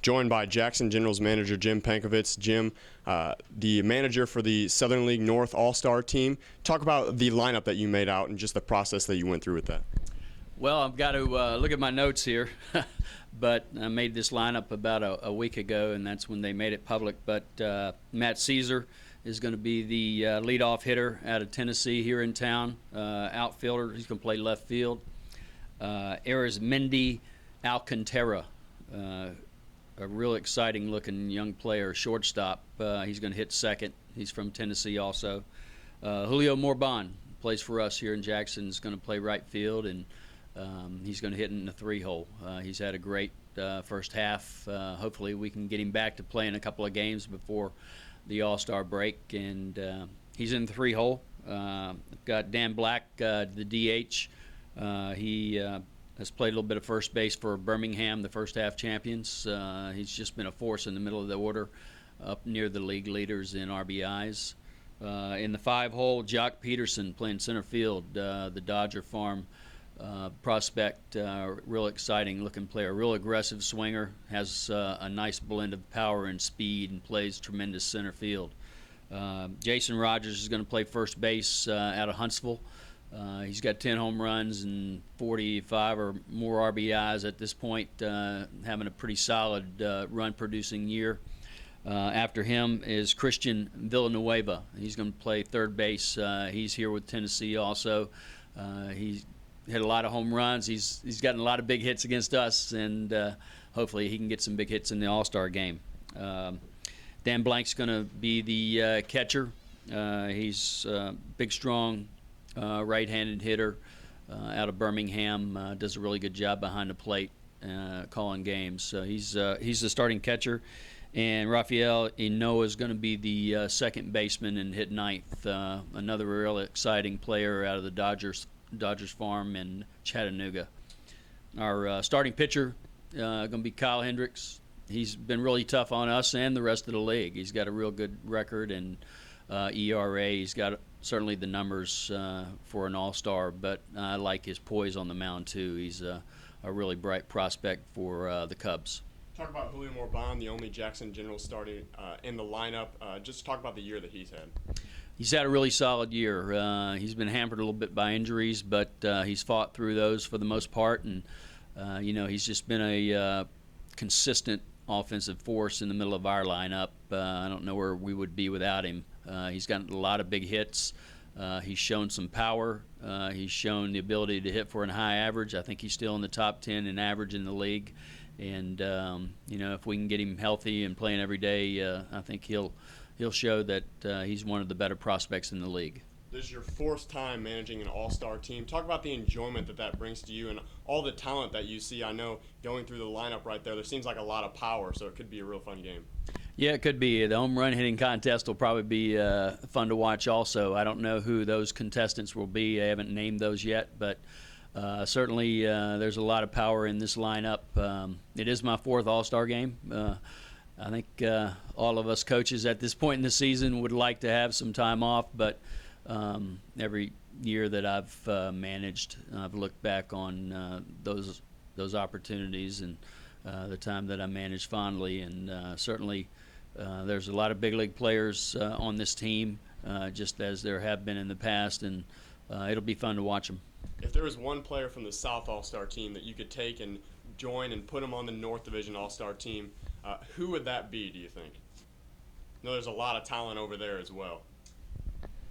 joined by Jackson Generals manager Jim Pankovits. Jim, the manager for the Southern League North All-Star team. Talk about the lineup that you made out and just the process that you went through with that. Well, I've got to look at my notes here, but I made this lineup about a week ago, and that's when they made it public. But Matt Caesar is going to be the leadoff hitter out of Tennessee here in town, outfielder. He's going to play left field. Arizmendi Alcantara, a real exciting looking young player, shortstop. He's going to hit second. He's from Tennessee also. Julio Morban plays for us here in Jackson. Is going to play right field, and he's going to hit in the 3-hole. He's had a great first half. Hopefully we can get him back to playing a couple of games before the All-Star break, and he's in the 3-hole. Got Dan Black, the DH. He has played a little bit of first base for Birmingham, the first half champions. He's just been a force in the middle of the order, up near the league leaders in RBIs. In the 5-hole, Jock Peterson playing center field, the Dodger farm prospect, real exciting looking player, real aggressive swinger, has a nice blend of power and speed, and plays tremendous center field. Jason Rogers is going to play first base out of Huntsville. He's got 10 home runs and 45 or more RBIs at this point, having a pretty solid run-producing year. After him is Christian Villanueva. He's going to play third base. He's here with Tennessee also. He's hit a lot of home runs. He's gotten a lot of big hits against us, and hopefully he can get some big hits in the All-Star game. Dan Blank's going to be the catcher. He's a big, strong right-handed hitter out of Birmingham. Does a really good job behind the plate calling games. So he's the starting catcher. And Rafael Inoa is going to be the second baseman and hit ninth. Another real exciting player out of the Dodgers farm in Chattanooga. Our starting pitcher going to be Kyle Hendricks. He's been really tough on us and the rest of the league. He's got a real good record and ERA. He's got certainly the numbers for an all-star, but I like his poise on the mound too. He's a really bright prospect for the Cubs. Talk about Julio Morban, the only Jackson General starting in the lineup. Just talk about the year that he's had. He's had a really solid year. He's been hampered a little bit by injuries, but he's fought through those for the most part, and he's just been a consistent offensive force in the middle of our lineup. I don't know where we would be without him. He's gotten a lot of big hits. He's shown some power. He's shown the ability to hit for a high average. I think he's still in the top 10 in average in the league. And if we can get him healthy and playing every day, I think he'll show that he's one of the better prospects in the league. This is your fourth time managing an all-star team. Talk about the enjoyment that brings to you and all the talent that you see. I know going through the lineup right there seems like a lot of power, so it could be a real fun game. Yeah, it could be. The home run hitting contest will probably be fun to watch also. I don't know who those contestants will be. I haven't named those yet, but certainly there's a lot of power in this lineup. It is my fourth all-star game. I think all of us coaches at this point in the season would like to have some time off, but every year that I've managed, I've looked back on those opportunities and the time that I managed fondly, and certainly there's a lot of big league players on this team, just as there have been in the past, and it'll be fun to watch them. If there was one player from the South All-Star team that you could take and join and put him on the North Division All-Star team, who would that be, do you think? I know there's a lot of talent over there as well.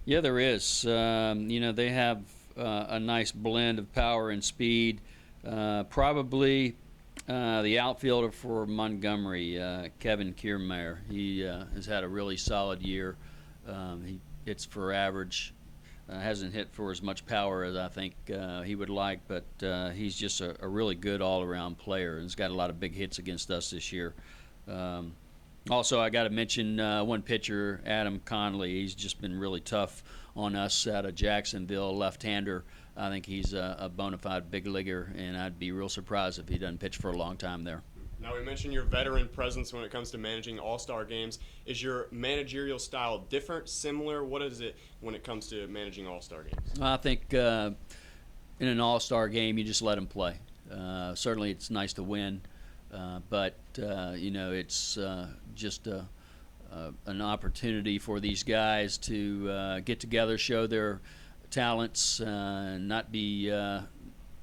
Yeah, there is. They have a nice blend of power and speed. Probably the outfielder for Montgomery, Kevin Kiermaier. He has had a really solid year. He hits for average. Hasn't hit for as much power as I think he would like, but he's just a really good all-around player, and he's got a lot of big hits against us this year. Also, I got to mention one pitcher, Adam Conley. He's just been really tough on us out of Jacksonville, left-hander. I think he's a bona fide big leaguer, and I'd be real surprised if he doesn't pitch for a long time there. Now, we mentioned your veteran presence when it comes to managing all-star games. Is your managerial style different, similar? What is it when it comes to managing all-star games? I think in an all-star game, you just let them play. Certainly it's nice to win. But it's just an opportunity for these guys to get together, show their talents, and not be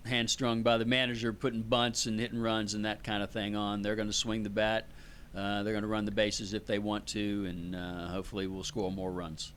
hamstrung by the manager putting bunts and hit and runs and that kind of thing on. They're going to swing the bat. They're going to run the bases if they want to, and hopefully we'll score more runs.